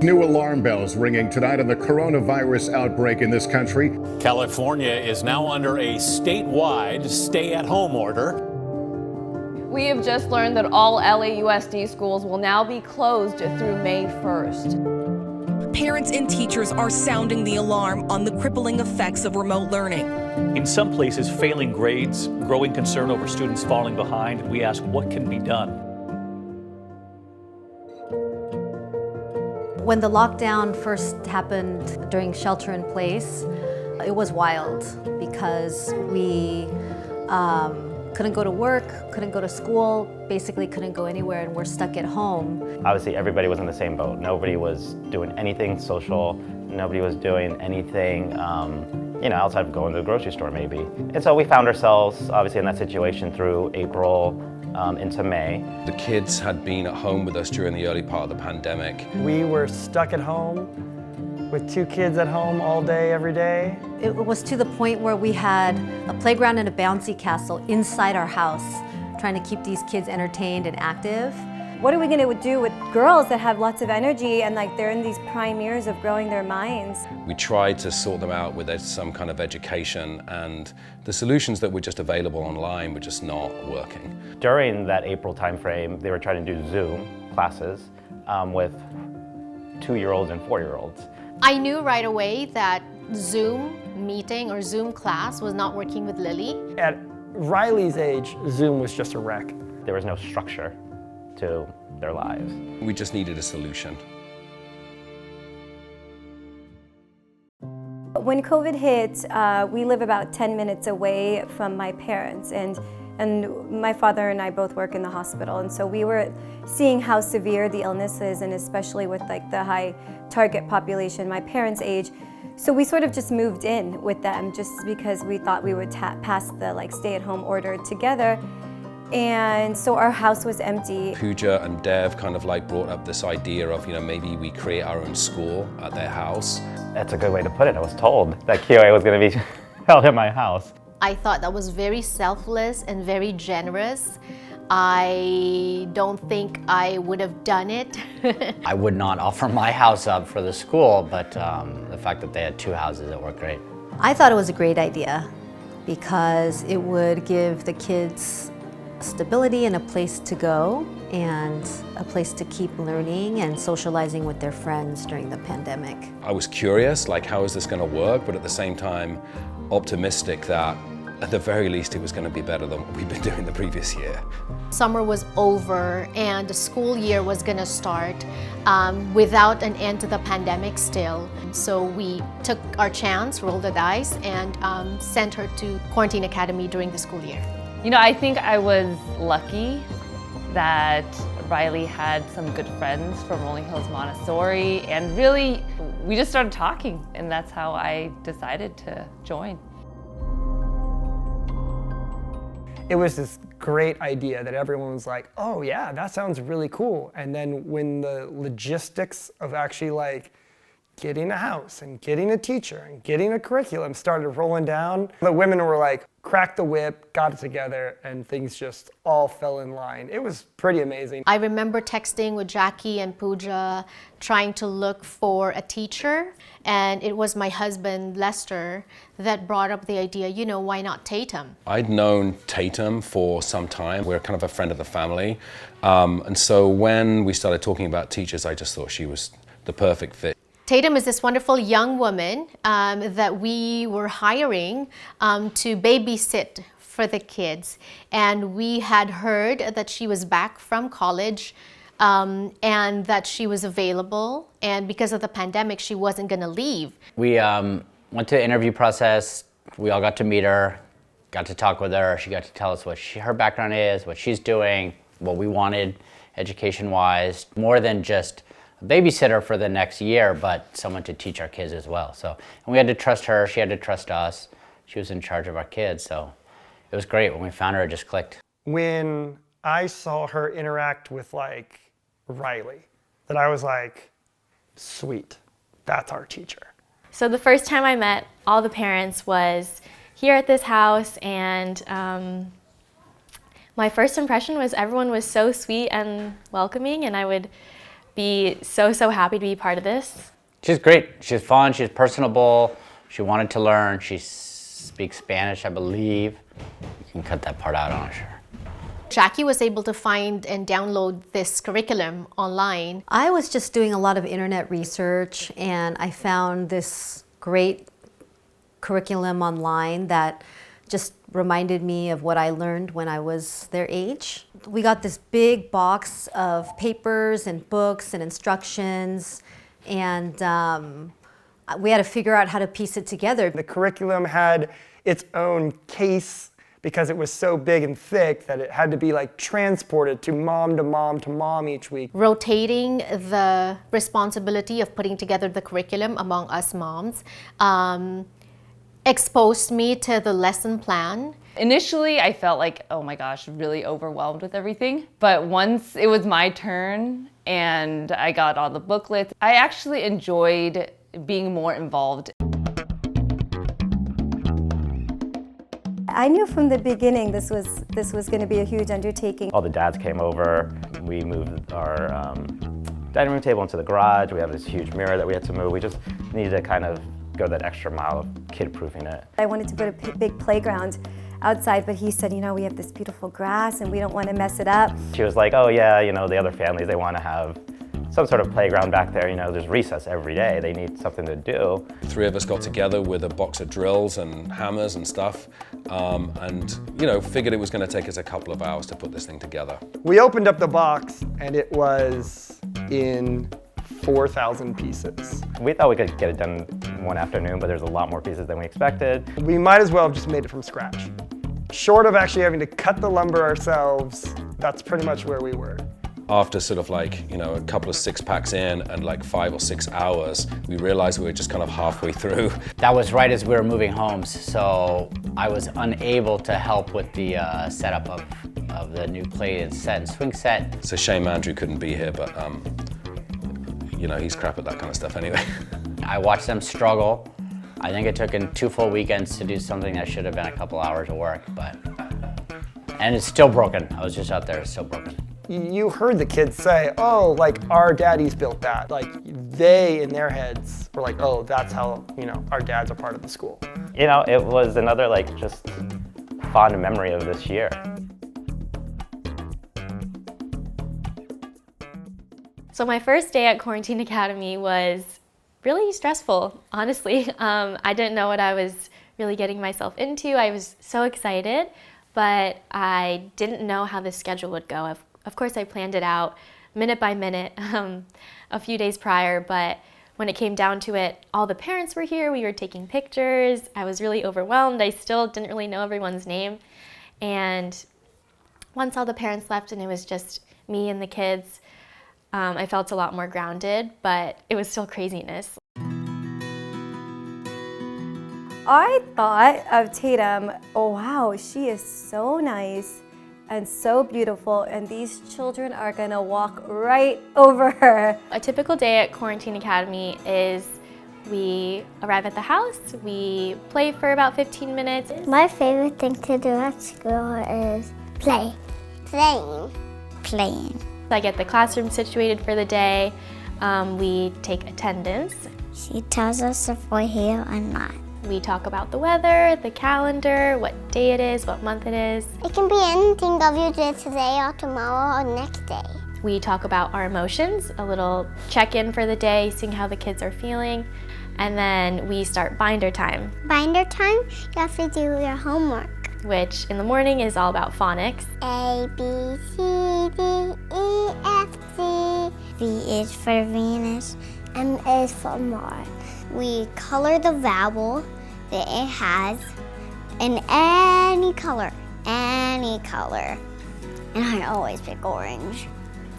New alarm bells ringing tonight on the coronavirus outbreak in this country. California is now under a statewide stay-at-home order. We have just learned that all LAUSD schools will now be closed through May 1st. Parents and teachers are sounding the alarm on the crippling effects of remote learning. In some places, failing grades, growing concern over students falling behind, and we ask what can be done. When the lockdown first happened during shelter in place, it was wild because we couldn't go to work, couldn't go to school, basically couldn't go anywhere, and we're stuck at home. Obviously, everybody was in the same boat. Nobody was doing anything social. Nobody was doing anything, outside of going to the grocery store, maybe. And so we found ourselves, obviously, in that situation through April into May. The kids had been at home with us during the early part of the pandemic. We were stuck at home with 2 kids at home all day, every day. It was to the point where we had a playground and a bouncy castle inside our house, trying to keep these kids entertained and active. What are we going to do with girls that have lots of energy and they're in these prime years of growing their minds? We tried to sort them out with some kind of education, and the solutions that were just available online were just not working. During that April timeframe, they were trying to do Zoom classes with 2-year-olds and 4-year-olds. I knew right away that Zoom meeting or Zoom class was not working with Lily. At Riley's age, Zoom was just a wreck. There was no structure to their lives. We just needed a solution. When COVID hit, we live about 10 minutes away from my parents, and my father and I both work in the hospital, and so we were seeing how severe the illness is, and especially with the high target population, my parents' age. So we sort of just moved in with them just because we thought we would pass the stay-at-home order together. And so our house was empty. Pooja and Dev kind of brought up this idea of, maybe we create our own school at their house. That's a good way to put it. I was told that QA was going to be held at my house. I thought that was very selfless and very generous. I don't think I would have done it. I would not offer my house up for the school, but the fact that they had 2 houses, it worked great. I thought it was a great idea because it would give the kids stability and a place to go and a place to keep learning and socializing with their friends during the pandemic. I was curious, how is this going to work? But at the same time, optimistic that at the very least it was going to be better than what we've been doing the previous year. Summer was over and the school year was going to start without an end to the pandemic still. So we took our chance, rolled the dice, and sent her to Quarantine Academy during the school year. I think I was lucky that Riley had some good friends from Rolling Hills Montessori, and really we just started talking, and that's how I decided to join. It was this great idea that everyone was like, oh yeah, that sounds really cool. And then when the logistics of actually getting a house and getting a teacher and getting a curriculum started rolling down, the women were cracked the whip, got it together, and things just all fell in line. It was pretty amazing. I remember texting with Jackie and Pooja, trying to look for a teacher, and it was my husband, Lester, that brought up the idea, why not Tatum? I'd known Tatum for some time. We're kind of a friend of the family. And so when we started talking about teachers, I just thought she was the perfect fit. Tatum is this wonderful young woman that we were hiring to babysit for the kids. And we had heard that she was back from college and that she was available. And because of the pandemic, she wasn't going to leave. We went to the interview process. We all got to meet her, got to talk with her. She got to tell us what her background is, what she's doing, what we wanted education-wise, more than just a babysitter for the next year, but someone to teach our kids as well. So, and we had to trust her, she had to trust us. She was in charge of our kids, so it was great. When we found her, it just clicked. When I saw her interact with Riley, that I was sweet, that's our teacher. So the first time I met all the parents was here at this house, and my first impression was everyone was so sweet and welcoming, and I would be so happy to be part of this. She's great. She's fun. She's personable. She wanted to learn. She speaks Spanish, I believe. You can cut that part out, I'm not sure. Jackie was able to find and download this curriculum online. I was just doing a lot of internet research, and I found this great curriculum online that just reminded me of what I learned when I was their age. We got this big box of papers and books and instructions, and we had to figure out how to piece it together. The curriculum had its own case because it was so big and thick that it had to be like transported to mom to mom to mom each week. Rotating the responsibility of putting together the curriculum among us moms exposed me to the lesson plan. Initially, I felt like, oh my gosh, really overwhelmed with everything. But once it was my turn and I got all the booklets, I actually enjoyed being more involved. I knew from the beginning this was going to be a huge undertaking. All the dads came over. We moved our dining room table into the garage. We have this huge mirror that we had to move. We just needed to kind of go that extra mile of kid-proofing it. I wanted to put a big playground outside, but he said, you know, we have this beautiful grass and we don't want to mess it up. She was like, oh yeah, you know, the other families, they want to have some sort of playground back there. You know, there's recess every day. They need something to do. 3 of us got together with a box of drills and hammers and stuff, and you know, figured it was going to take us a couple of hours to put this thing together. We opened up the box and it was in 4,000 pieces. We thought we could get it done one afternoon, but there's a lot more pieces than we expected. We might as well have just made it from scratch. Short of actually having to cut the lumber ourselves, that's pretty much where we were. After sort of like, you know, a couple of 6-packs in and like 5 or 6 hours, we realized we were just kind of halfway through. That was right as we were moving homes, so I was unable to help with the setup of the new plated set and swing set. It's a shame Andrew couldn't be here, but you know, he's crap at that kind of stuff anyway. I watched them struggle. I think it took 2 full weekends to do something that should have been a couple hours of work, and it's still broken. I was just out there, it's still broken. You heard the kids say, oh, like our daddies built that. Like they, in their heads, were like, oh, that's how, you know, our dads are part of the school. You know, it was another like just fond memory of this year. So my first day at Quarantine Academy was really stressful, honestly. I didn't know what I was really getting myself into. I was so excited, but I didn't know how the schedule would go. Of course, I planned it out minute by minute a few days prior, but when it came down to it, all the parents were here, we were taking pictures. I was really overwhelmed. I still didn't really know everyone's name. And once all the parents left and it was just me and the kids, I felt a lot more grounded, but it was still craziness. I thought of Tatum, oh wow, she is so nice and so beautiful, and these children are gonna walk right over her. A typical day at Quarantine Academy is we arrive at the house, we play for about 15 minutes. My favorite thing to do at school is play. Playing. I get the classroom situated for the day. We take attendance. She tells us if we're here or not. We talk about the weather, the calendar, what day it is, what month it is. It can be anything of you did today or tomorrow or next day. We talk about our emotions, a little check-in for the day, seeing how the kids are feeling, and then we start binder time. Binder time, you have to do your homework. Which in the morning is all about phonics. A, B, C, D, E, F, G. V is for Venus, M is for Mars. We color the vowel that it has in any color. And I always pick orange.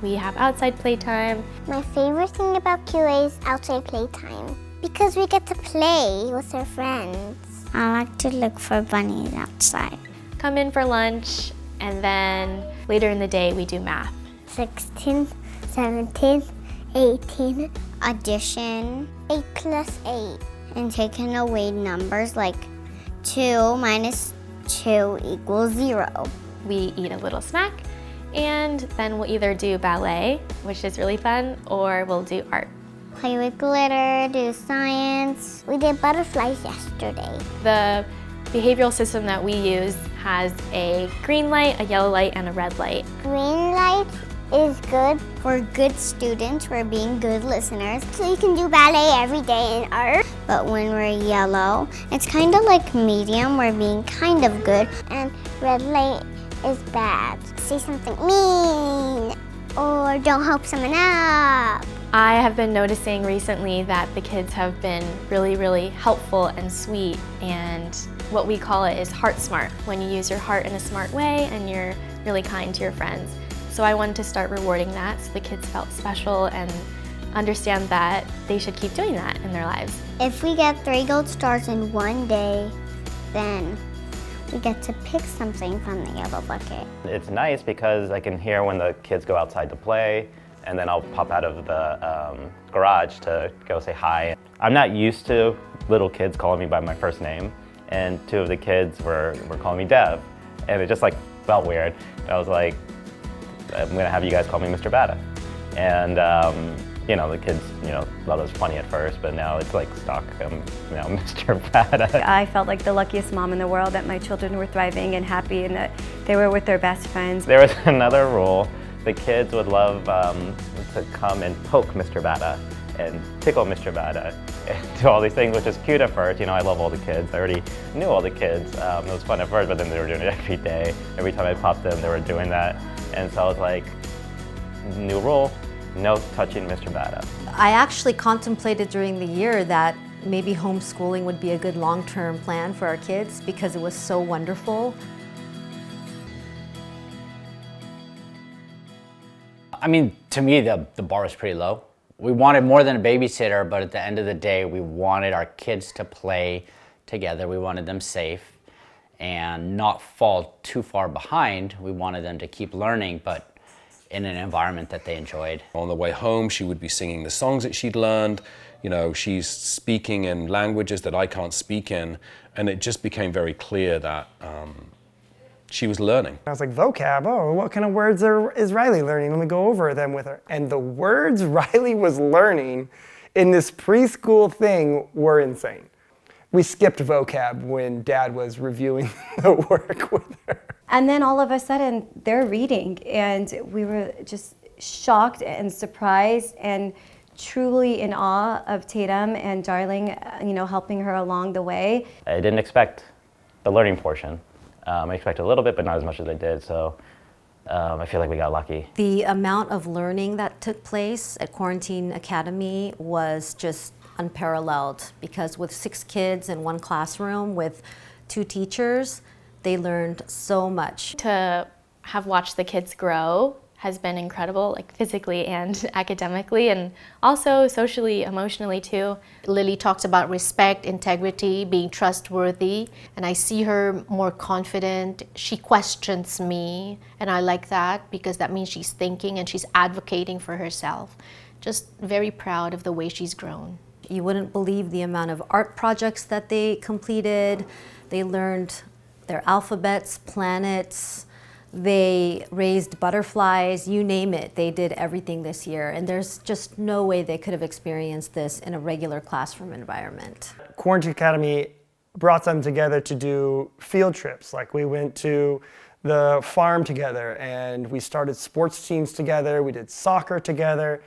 We have outside playtime. My favorite thing about QA is outside playtime because we get to play with our friends. I like to look for bunnies outside. Come in for lunch, and then later in the day we do math. 16, 17, 18. Addition, 8 plus 8. And taking away numbers like 2 minus 2 equals 0. We eat a little snack, And then we'll either do ballet, which is really fun, or we'll do art. Play with glitter, do science. We did butterflies yesterday. The behavioral system that we use has a green light, a yellow light, and a red light. Green light is good for good students. We're being good listeners. So you can do ballet every day in art. But when we're yellow, it's kind of like medium. We're being kind of good. And red light is bad. Say something mean or don't help someone up. I have been noticing recently that the kids have been really, really helpful and sweet, and what we call it is heart smart, when you use your heart in a smart way and you're really kind to your friends. So I wanted to start rewarding that so the kids felt special and understand that they should keep doing that in their lives. If we get 3 gold stars in one day, then we get to pick something from the yellow bucket. It's nice because I can hear when the kids go outside to play, and then I'll pop out of the garage to go say hi. I'm not used to little kids calling me by my first name, and 2 of the kids were calling me Dev, and it just like felt weird. I was like, I'm gonna have you guys call me Mr. Bada. And you know, the kids, thought it was funny at first, but now it's like stuck. Mr. Bada. I felt like the luckiest mom in the world that my children were thriving and happy and that they were with their best friends. There was another rule. The kids would love to come and poke Mr. Bada and tickle Mr. Bada and do all these things, which is cute at first. I love all the kids. I already knew all the kids. It was fun at first, but then they were doing it every day. Every time I popped in, they were doing that. And so I was like, new rule, no touching Mr. Bada. I actually contemplated during the year that maybe homeschooling would be a good long-term plan for our kids because it was so wonderful. I mean, to me, the bar was pretty low. We wanted more than a babysitter, but at the end of the day, we wanted our kids to play together. We wanted them safe and not fall too far behind. We wanted them to keep learning, but in an environment that they enjoyed. On the way home, she would be singing the songs that she'd learned. She's speaking in languages that I can't speak in, and it just became very clear that she was learning. I was like, vocab, what kind of words is Riley learning? Let me go over them with her. And the words Riley was learning in this preschool thing were insane. We skipped vocab when Dad was reviewing the work with her. And then all of a sudden, they're reading, and we were just shocked and surprised and truly in awe of Tatum and Darling, helping her along the way. I didn't expect the learning portion. I expected a little bit, but not as much as I did, so I feel like we got lucky. The amount of learning that took place at Quarantine Academy was just unparalleled because with 6 kids in one classroom with 2 teachers, they learned so much. To have watched the kids grow has been incredible, like physically and academically, and also socially, emotionally too. Lily talks about respect, integrity, being trustworthy, and I see her more confident. She questions me, and I like that because that means she's thinking and she's advocating for herself. Just very proud of the way she's grown. You wouldn't believe the amount of art projects that they completed. They learned their alphabets, planets, they raised butterflies, you name it. They did everything this year, and there's just no way they could have experienced this in a regular classroom environment. Quarantine Academy brought them together to do field trips. Like we went to the farm together, and we started sports teams together, we did soccer together,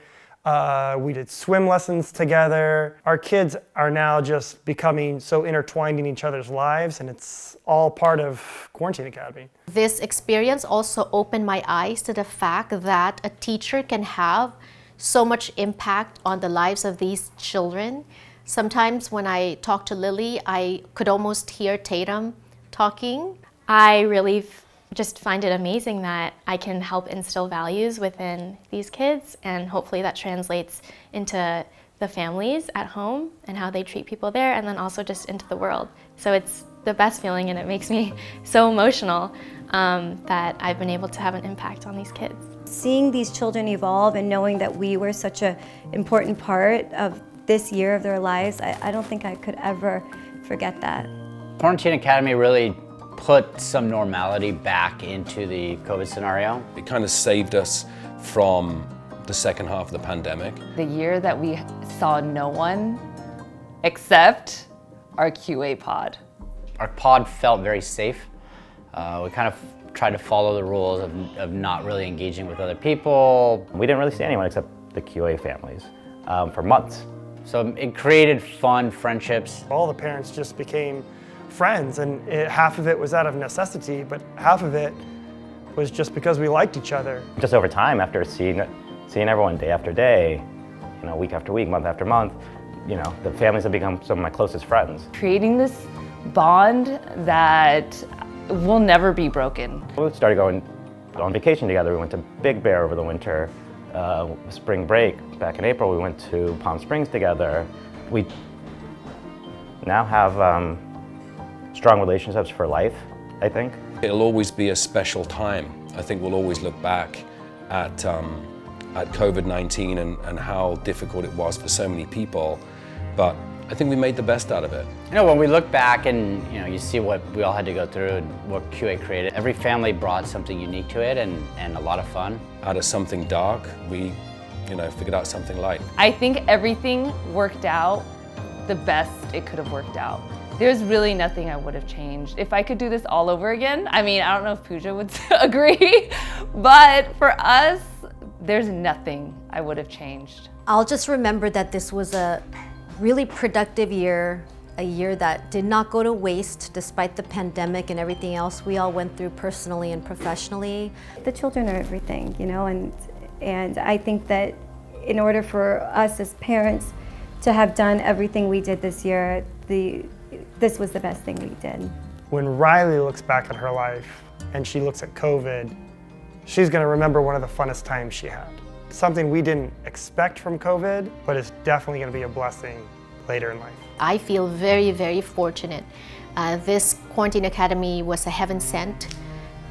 we did swim lessons together. Our kids are now just becoming so intertwined in each other's lives, and it's all part of Quarantine Academy. This experience also opened my eyes to the fact that a teacher can have so much impact on the lives of these children. Sometimes when I talk to Lily, I could almost hear Tatum talking. I really just find it amazing that I can help instill values within these kids, and hopefully that translates into the families at home and how they treat people there, and then also just into the world. So it's the best feeling, and it makes me so emotional that I've been able to have an impact on these kids. Seeing these children evolve and knowing that we were such an important part of this year of their lives, I don't think I could ever forget that. Quarantine Academy really put some normality back into the COVID scenario. It kind of saved us from the second half of the pandemic. The year that we saw no one except our QA pod. Our pod felt very safe. We kind of tried to follow the rules of not really engaging with other people. We didn't really see anyone except the QA families for months. So it created fun friendships. All the parents just became friends, and half of it was out of necessity, but half of it was just because we liked each other. Just over time, after seeing everyone day after day, week after week, month after month, the families have become some of my closest friends. Creating this bond that will never be broken. We started going on vacation together. We went to Big Bear over the winter. Spring break, back in April, we went to Palm Springs together. We now have strong relationships for life, I think. It'll always be a special time. I think we'll always look back at COVID-19 and how difficult it was for so many people, but I think we made the best out of it. When we look back and you see what we all had to go through and what QA created, every family brought something unique to it and a lot of fun. Out of something dark, we figured out something light. I think everything worked out the best it could have worked out. There's really nothing I would have changed. If I could do this all over again, I don't know if Pooja would agree, but for us, there's nothing I would have changed. I'll just remember that this was a really productive year, a year that did not go to waste despite the pandemic and everything else we all went through personally and professionally. The children are everything, and I think that in order for us as parents to have done everything we did this year, this was the best thing we did. When Riley looks back at her life and she looks at COVID, she's going to remember one of the funnest times she had. Something we didn't expect from COVID, but it's definitely going to be a blessing later in life. I feel very, very fortunate. This Quarantine Academy was a heaven sent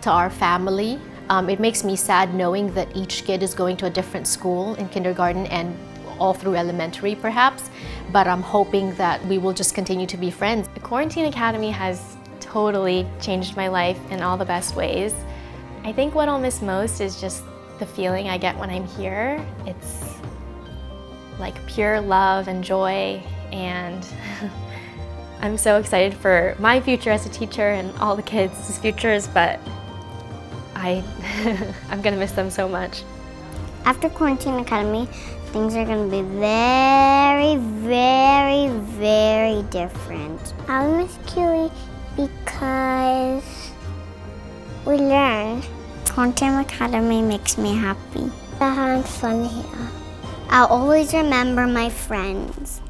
to our family. It makes me sad knowing that each kid is going to a different school in kindergarten and all through elementary perhaps, but I'm hoping that we will just continue to be friends. The Quarantine Academy has totally changed my life in all the best ways. I think what I'll miss most is just the feeling I get when I'm here. It's like pure love and joy, and I'm so excited for my future as a teacher and all the kids' futures, but I'm gonna miss them so much. After Quarantine Academy, things are going to be very, very, very different. I miss QE because we learn. Quarantine Academy makes me happy. I had fun here. I'll always remember my friends.